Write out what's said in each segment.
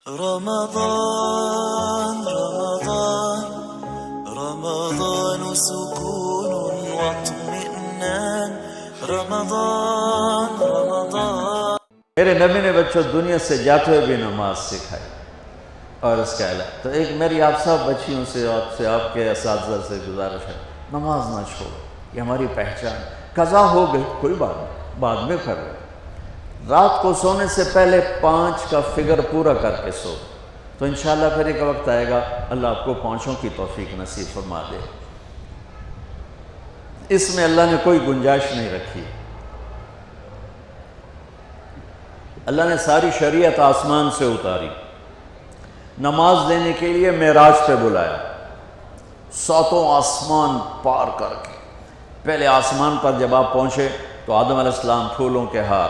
رمضان رمضان رمضان سكون واطمئنان رمضان رمضان. میرے نبی نے بچوں دنیا سے جاتے ہوئے بھی نماز سکھائی. اور اس کا علاوہ تو ایک میری آپ سب بچیوں سے آپ کے اساتذہ سے گزارش ہے، نماز نہ چھوڑو، یہ ہماری پہچان. قضا ہو گئی کوئی بات نہیں، بعد میں کر لیں. رات کو سونے سے پہلے 5 کا فگر پورا کر کے سو، تو انشاءاللہ پھر ایک وقت آئے گا اللہ آپ کو 5 کی توفیق نصیب فرما دے. اس میں اللہ نے کوئی گنجائش نہیں رکھی. اللہ نے ساری شریعت آسمان سے اتاری، نماز دینے کے لیے معراج پہ بلایا، 7 آسمان پار کر کے. پہلے آسمان پر جب آپ پہنچے تو آدم علیہ السلام پھولوں کے ہار،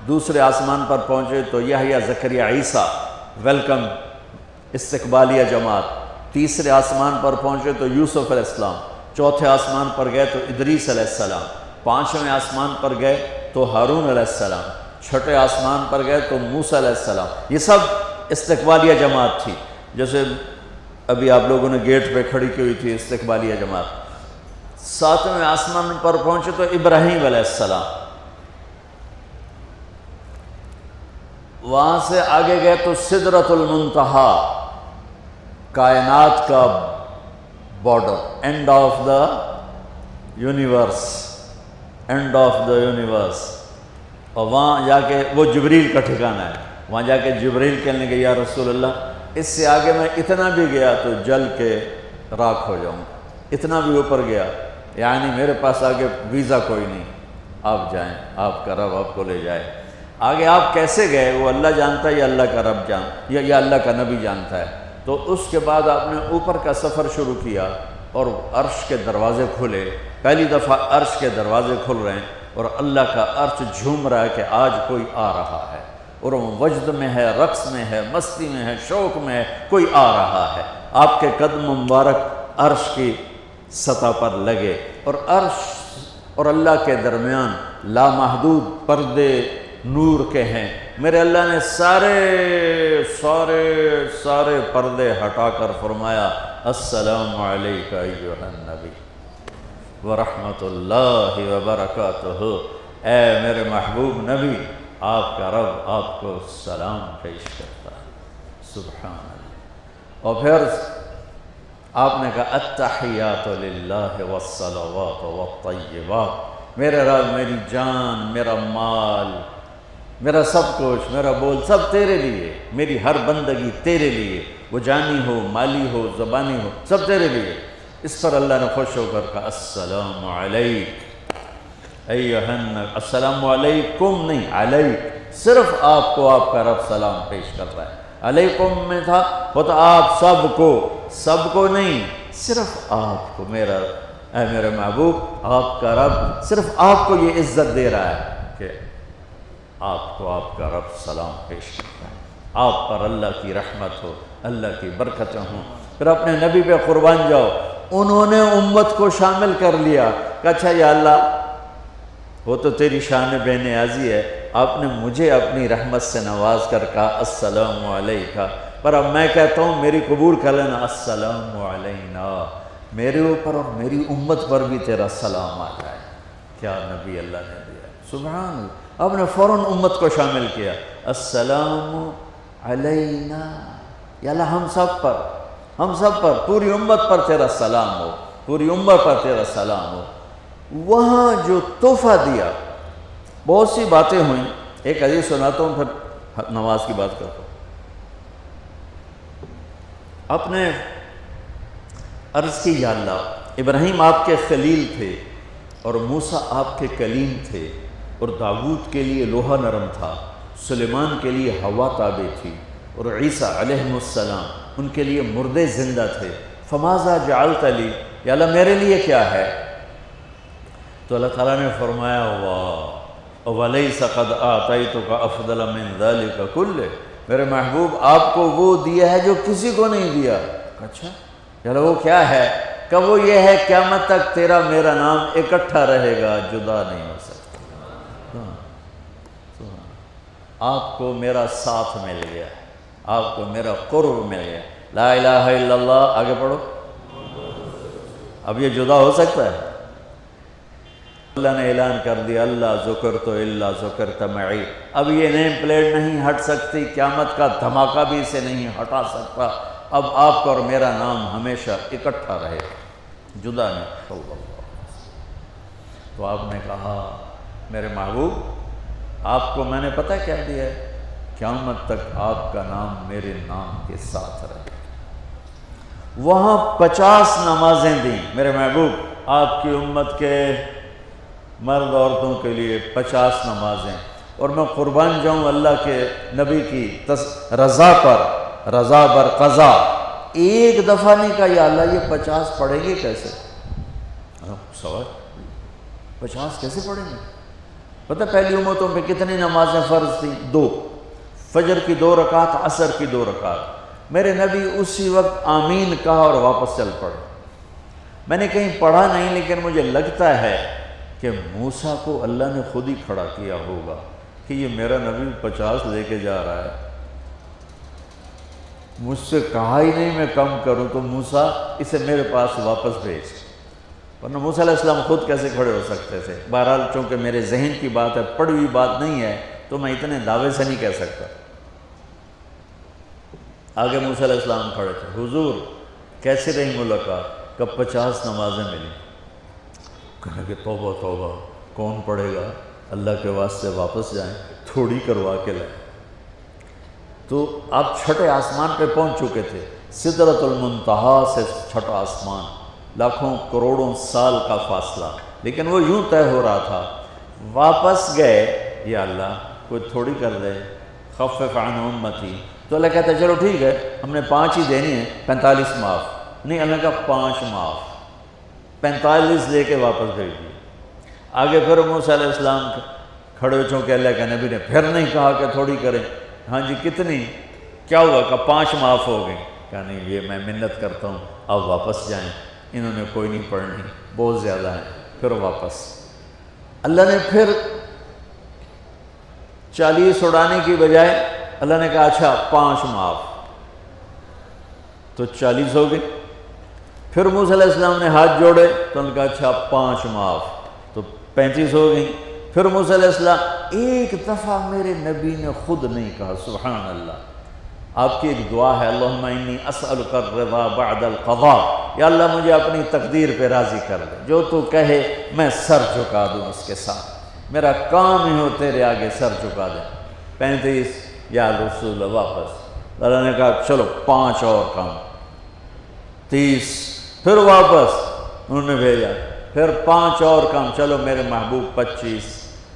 دوسرے آسمان پر پہنچے تو یحییٰ زکریا عیسیٰ ویلکم استقبالیہ جماعت، تیسرے آسمان پر پہنچے تو یوسف علیہ السلام، چوتھے آسمان پر گئے تو ادریس علیہ السلام، 5ویں آسمان پر گئے تو ہارون علیہ السلام، 6 آسمان پر گئے تو موسیٰ علیہ السلام. یہ سب استقبالیہ جماعت تھی. جیسے ابھی آپ لوگوں نے گیٹ پہ کھڑی کی ہوئی تھی استقبالیہ جماعت. 7ویں آسمان پر پہنچے تو ابراہیم علیہ السلام، وہاں سے آگے گئے تو سدرۃ المنتہا، کائنات کا border, and of the universe, and of the universe. اور وہاں جا کے وہ جبریل کا ٹھکانہ ہے، وہاں جا کے جبریل کہنے کہ یا رسول اللہ اس سے آگے میں اتنا بھی گیا تو جل کے راکھ ہو جاؤں، اتنا بھی اوپر گیا یعنی میرے پاس آگے ویزا کوئی نہیں، آپ جائیں، آپ کا رب آپ کو لے جائے. آگے آپ کیسے گئے وہ اللہ جانتا ہے یا اللہ کا رب یا اللہ کا نبی جانتا ہے. تو اس کے بعد آپ نے اوپر کا سفر شروع کیا اور عرش کے دروازے کھلے. پہلی دفعہ عرش کے دروازے کھل رہے ہیں اور اللہ کا عرش جھوم رہا ہے کہ آج کوئی آ رہا ہے، اور وہ وجد میں ہے، رقص میں ہے، مستی میں ہے، شوق میں ہے، کوئی آ رہا ہے. آپ کے قدم مبارک عرش کی سطح پر لگے اور عرش اور اللہ کے درمیان لامحدود پردے نور کے ہیں. میرے اللہ نے سارے پردے ہٹا کر فرمایا السلام علیک ایھا النبی ورحمۃ اللہ وبرکاتہ. اے میرے محبوب نبی، آپ کا رب آپ کو سلام پیش کرتا ہے. سبحان اللہ. اور پھر آپ نے کہا التحیات للہ والصلوات والطیبات. میرے رب، میری جان، میرا مال، میرا سب کچھ، میرا بول سب تیرے لیے، میری ہر بندگی تیرے لیے، وہ جانی ہو، مالی ہو، زبانی ہو، سب تیرے لیے. اس پر اللہ نے خوش ہو کر کہا السلام علیک ایھا النبی. السلام علیکم نہیں، علیک. صرف آپ کو آپ کا رب سلام پیش کرتا ہے. علیکم میں تھا وہ تو آپ سب کو نہیں، صرف آپ کو. میرا اے میرے محبوب، آپ کا رب صرف آپ کو یہ عزت دے رہا ہے کہ آپ کو آپ کا رب سلام پیش کرتا ہے. آپ پر اللہ کی رحمت ہو، اللہ کی برکتیں ہوں. پھر اپنے نبی پہ قربان جاؤ. انہوں نے امت کو شامل کر لیا کہ اچھا یا اللہ وہ تو تیری شان بے نیازی ہے، آپ نے مجھے اپنی رحمت سے نواز کر کہا السلام علیکہ، پر اب میں کہتا ہوں میری قبول کر لینا السلام علینا، میرے اوپر اور میری امت پر بھی تیرا سلام آ جائے. کیا نبی اللہ نے دیا، سبحان اللہ. آپ نے فوراً امت کو شامل کیا السلام علینا. یا اللہ ہم سب پر پوری امت پر تیرا سلام ہو، پوری امت پر تیرا سلام ہو. وہاں جو تحفہ دیا، بہت سی باتیں ہوئیں. ایک حدیث سناتا ہوں پھر نماز کی بات کرتا ہوں. آپ نے عرض کی یا اللہ ابراہیم آپ کے خلیل تھے اور موسیٰ آپ کے کلیم تھے، اور داؤد کے لیے لوہا نرم تھا، سلیمان کے لیے ہوا تابع تھی، اور عیسیٰ علیہ السلام ان کے لیے مردے زندہ تھے. فماذا جعلت لی، یا اللہ میرے لیے کیا ہے؟ تو اللہ تعالیٰ نے فرمایا واہ وَلَيْسَ قَدْ آتَيْتُكَ أَفْضَلَ مِنْ ذَلِكَ كُلِّهِ. میرے محبوب آپ کو وہ دیا ہے جو کسی کو نہیں دیا. اچھا یا اللہ وہ کیا ہے؟ کہ وہ یہ ہے قیامت تک تیرا میرا نام اکٹھا رہے گا، جدا نہیں ہو سکتا. آپ کو میرا ساتھ مل گیا. آپ کو میرا قرب مل گیا۔ لا الہ الا اللہ، آگے پڑھو۔ اب یہ جدا ہو سکتا ہے؟ اللہ نے اعلان کر دیا اللہ ذکرت الا ذکرت معی، اب یہ نیم پلیٹ نہیں ہٹ سکتی، قیامت کا دھماکہ بھی اسے نہیں ہٹا سکتا، اب آپ کا اور میرا نام ہمیشہ اکٹھا رہے، جدا نہیں۔ صلی اللہ علیہ وسلم۔ تو آپ نے کہا میرے محبوب آپ کو میں نے پتہ کیا دیا ہے؟ قیامت تک آپ کا نام میرے نام کے ساتھ رہے۔ وہاں 50 نمازیں دیں میرے محبوب، آپ کی امت کے مرد عورتوں کے لیے 50 نمازیں، اور میں قربان جاؤں اللہ کے نبی کی رضا پر، رضا بر قضا، ایک دفعہ نہیں کہا یا اللہ یہ 50 پڑھیں گے کیسے؟ سوال 50 کیسے پڑھیں گے؟ پتہ پہلی امتوں پہ کتنی نمازیں فرض تھیں؟ 2، فجر کی 2 رکعت، عصر کی 2 رکعت۔ میرے نبی اسی وقت آمین کہا اور واپس چل پڑے۔ میں نے کہیں پڑھا نہیں، لیکن مجھے لگتا ہے کہ موسیٰ کو اللہ نے خود ہی کھڑا کیا ہوگا کہ یہ میرا نبی 50 لے کے جا رہا ہے، مجھ سے کہا ہی نہیں میں کم کروں، تو موسیٰ اسے میرے پاس واپس بھیج۔ ورنہ موسیٰ علیہ السلام خود کیسے کھڑے ہو سکتے تھے؟ بہرحال چونکہ میرے ذہن کی بات ہے، پڑھی ہوئی بات نہیں ہے، تو میں اتنے دعوے سے نہیں کہہ سکتا۔ آگے موسیٰ علیہ السلام کھڑے تھے، حضور کیسے رہی ملاقات؟ کب 50 نمازیں ملی۔ کہنے کہ توبہ توبہ، کون پڑھے گا؟ اللہ کے واسطے واپس جائیں، تھوڑی کروا کے لائیں۔ تو آپ چھٹے آسمان پہ پہنچ چکے تھے، سدرۃ المنتہا سے چھٹا آسمان، لاکھوں کروڑوں سال کا فاصلہ، لیکن وہ یوں طے ہو رہا تھا۔ واپس گئے، یا اللہ کوئی تھوڑی کر دے، خفف عن امتی، تو اللہ کہتا ہے چلو ٹھیک ہے، ہم نے 5 ہی دینی ہیں، 45 معاف نہیں، اللہ کا 5 معاف، 45 لے کے واپس بھیج دیے۔ آگے پھر موسیٰ علیہ السلام کھڑے ہو، چونکہ اللہ کے نبی نے پھر نہیں کہا کہ تھوڑی کریں، ہاں جی کتنی؟ کیا ہوا؟ کہ 5 معاف ہو گئیں۔ کہا نہیں یہ میں منت کرتا ہوں، اب واپس جائیں، انہوں نے کوئی نہیں پڑھنی، بہت زیادہ ہیں۔ پھر واپس اللہ نے پھر 40 اڑانے کی بجائے اللہ نے کہا اچھا 5 معاف، تو 40 ہو گئے۔ پھر موسیٰ علیہ السلام نے ہاتھ جوڑے تو انہوں نے کہا اچھا 5 معاف، تو 35 ہو گئیں۔ پھر موسیٰ علیہ السلام ایک دفعہ میرے نبی نے خود نہیں کہا، سبحان اللہ۔ آپ کی ایک دعا ہے، اللہم انی اسألک الرضا بعد القضاء، یا اللہ مجھے اپنی تقدیر پہ راضی کر دے، جو تو کہے میں سر جھکا دوں اس کے ساتھ، میرا کام ہی ہو تیرے آگے سر جھکا دیں۔ 35 یا رسول اللہ، واپس اللہ نے کہا چلو 5 اور کام، 30، پھر واپس انہوں نے بھیجا، پھر 5 اور کام، چلو میرے محبوب 25،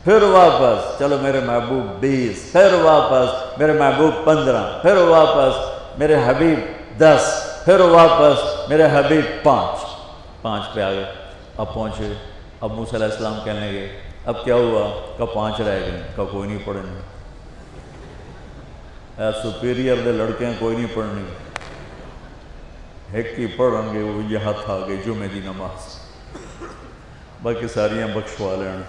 پھر واپس چلو میرے محبوب 20، پھر واپس میرے محبوب 15، پھر واپس میرے حبیب 10، پھر واپس میرے حبیب 5 پہ آ گئے۔ اب پہنچے، اب موسیٰ علیہ السلام کہنے لگے اب کیا ہوا؟ کہ 5 رہ گئے، کہ کوئی نہیں پڑھیں گے، سپیریئر دے لڑکے ہیں، کوئی نہیں پڑھنی، ایک ہی پڑھیں گے، وہ یہ ہاتھ آ گئی جمعے دی نماز، باقی ساریاں بخشوا لین۔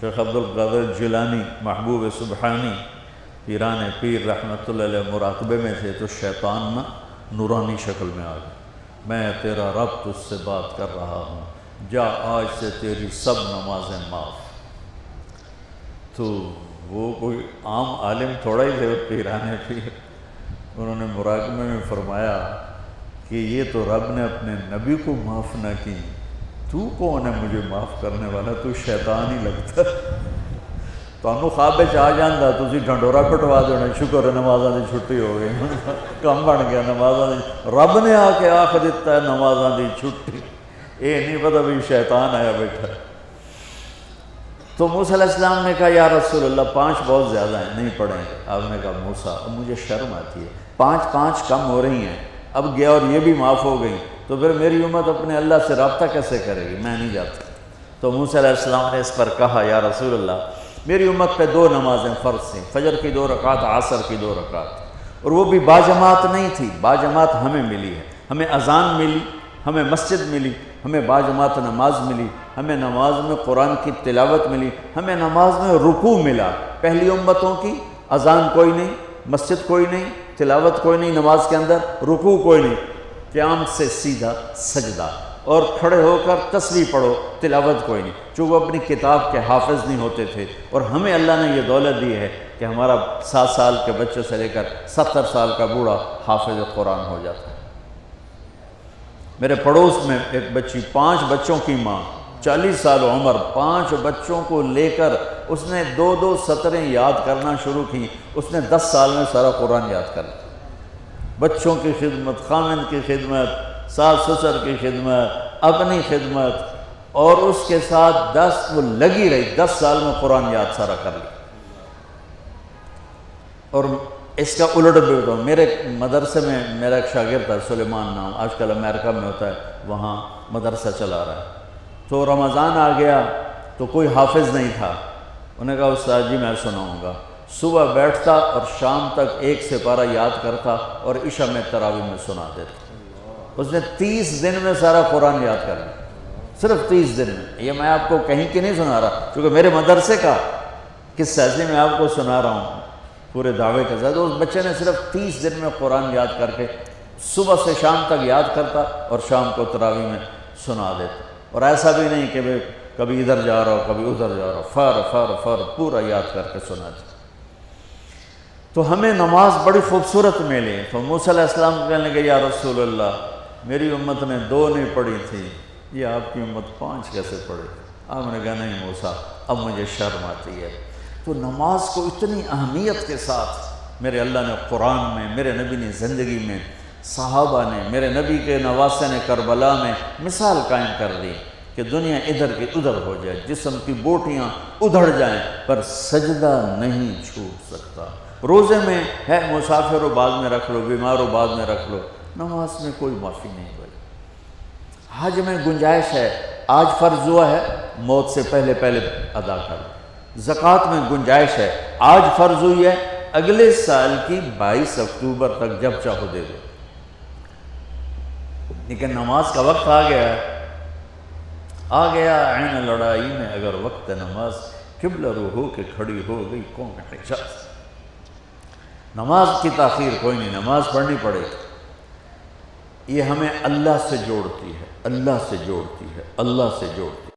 شیخ عبد القادر جیلانی محبوب سبحانی پیران پیر رحمۃ اللہ علیہ مراقبے میں تھے، تو شیطان نا نورانی شکل میں آ گیا، میں تیرا رب تجھ سے بات کر رہا ہوں، جا آج سے تیری سب نمازیں معاف۔ تو وہ کوئی عام عالم تھوڑا ہی تھے، پیران پیر، انہوں نے مراقبے میں فرمایا کہ یہ تو رب نے اپنے نبی کو معاف نہ کی، تو کون ہے مجھے معاف کرنے والا؟ تو شیطان ہی لگتا۔ تانوں خواب وچ آ جاندا تسی ڈھنڈورا پٹوا دینا، شکر ہے نمازاں دی چھٹی ہو گئی، کم بن گیا نمازاں دی، رب نے آ کے آکھ دیتا ہے نمازاں دی چھٹی، یہ نہیں پتہ بھی شیطان آیا بیٹھا۔ تو موسیٰ علیہ السلام نے کہا یا رسول اللہ 5 بہت زیادہ ہیں، نہیں پڑھیں گے۔ آپ نے کہا موسیٰ اب مجھے شرم آتی ہے، 5 کم ہو رہی ہیں، اب گیا اور یہ بھی معاف ہو گئی، تو پھر میری امت اپنے اللہ سے رابطہ کیسے کرے گی؟ میں نہیں جاتا۔ تو موسیٰ علیہ السلام نے اس پر کہا یا رسول اللہ میری امت پہ 2 نمازیں فرض تھیں، فجر کی 2 رکعت، عصر کی 2 رکعت، اور وہ بھی باجماعت نہیں تھی، باجماعت ہمیں ملی ہے، ہمیں اذان ملی، ہمیں مسجد ملی، ہمیں باجماعت نماز ملی، ہمیں نماز میں قرآن کی تلاوت ملی، ہمیں نماز میں رکوع ملا۔ پہلی امتوں کی اذان کوئی نہیں، مسجد کوئی نہیں، تلاوت کوئی نہیں، نماز کے اندر رکوع کوئی نہیں، قیام سے سیدھا سجدہ، اور کھڑے ہو کر تسبیح پڑھو، تلاوت کوئی نہیں، چونکہ وہ اپنی کتاب کے حافظ نہیں ہوتے تھے۔ اور ہمیں اللہ نے یہ دولت دی ہے کہ ہمارا 7 سال کے بچے سے لے کر 70 سال کا بوڑھا حافظ قرآن ہو جاتا ہے۔ میرے پڑوس میں ایک بچی، 5 بچوں کی ماں، 40 سال عمر، 5 بچوں کو لے کر اس نے 2 سطریں یاد کرنا شروع کی، اس نے 10 سال میں سارا قرآن یاد کر لیا۔ بچوں کی خدمت، خامند کی خدمت، ساس سسر کی خدمت، اپنی خدمت، اور اس کے ساتھ وہ لگی رہی، 10 سال میں قرآن یاد سارا کر لیا۔ اور اس کا الٹ بھی بتاؤں، میرے مدرسے میں میرا ایک شاگرد تھا سلیمان نام، آج کل امریکہ میں ہوتا ہے، وہاں مدرسہ چلا رہا ہے۔ تو رمضان آ گیا تو کوئی حافظ نہیں تھا، انہوں نے کہا استاد جی میں سناؤں گا۔ صبح بیٹھتا اور شام تک 1 سپارہ یاد کرتا اور عشاء میں تراویح میں سنا دیتا۔ اس نے 30 دن میں سارا قرآن یاد کر لیا، صرف 30 دن میں۔ یہ میں آپ کو کہیں کی نہیں سنا رہا، کیونکہ میرے مدرسے کا قصہ ہے، میں آپ کو سنا رہا ہوں پورے دعوے کے ساتھ۔ اس بچے نے صرف 30 دن میں قرآن یاد کر کے صبح سے شام تک یاد کرتا اور شام کو تراویح میں سنا دیتا۔ اور ایسا بھی نہیں کہ کبھی ادھر جا رہا ہو کبھی ادھر جا رہا ہو، فر پورا یاد کر کے سنا دیتا۔ تو ہمیں نماز بڑی خوبصورت ملی۔ تو موسیٰ علیہ السلام کہنے لگے یا رسول اللہ، میری امت نے 2 نہیں پڑھی تھی، یہ آپ کی امت 5 کیسے پڑھی؟ آپ نے کہا نہیں موسیٰ، اب مجھے شرم آتی ہے۔ تو نماز کو اتنی اہمیت کے ساتھ میرے اللہ نے قرآن میں، میرے نبی نے زندگی میں، صحابہ نے، میرے نبی کے نواسے نے کربلا میں مثال قائم کر دی کہ دنیا ادھر کی ادھر ہو جائے، جسم کی بوٹیاں ادھڑ جائیں پر سجدہ نہیں چھوٹ سکتا۔ روزے میں ہے مسافر ہو بعد میں رکھ لو، بیمار ہو بعد میں رکھ لو، نماز میں کوئی معافی نہیں ہوئی۔ حج میں گنجائش ہے، آج فرض ہوا ہے موت سے پہلے ادا کر لو۔ زکوٰۃ میں گنجائش ہے، آج فرض ہوئی ہے اگلے سال کی 22 اکتوبر تک جب چاہو دے دو۔ لیکن نماز کا وقت آ گیا عین لڑائی میں اگر وقت نماز، قبلہ رو ہو کے کھڑی ہو گئی قوم حجاز۔ نماز کی تاخیر کوئی نہیں، نماز پڑھنی پڑے گی۔ یہ ہمیں اللہ سے جوڑتی ہے، اللہ سے جوڑتی ہے، اللہ سے جوڑتی ہے۔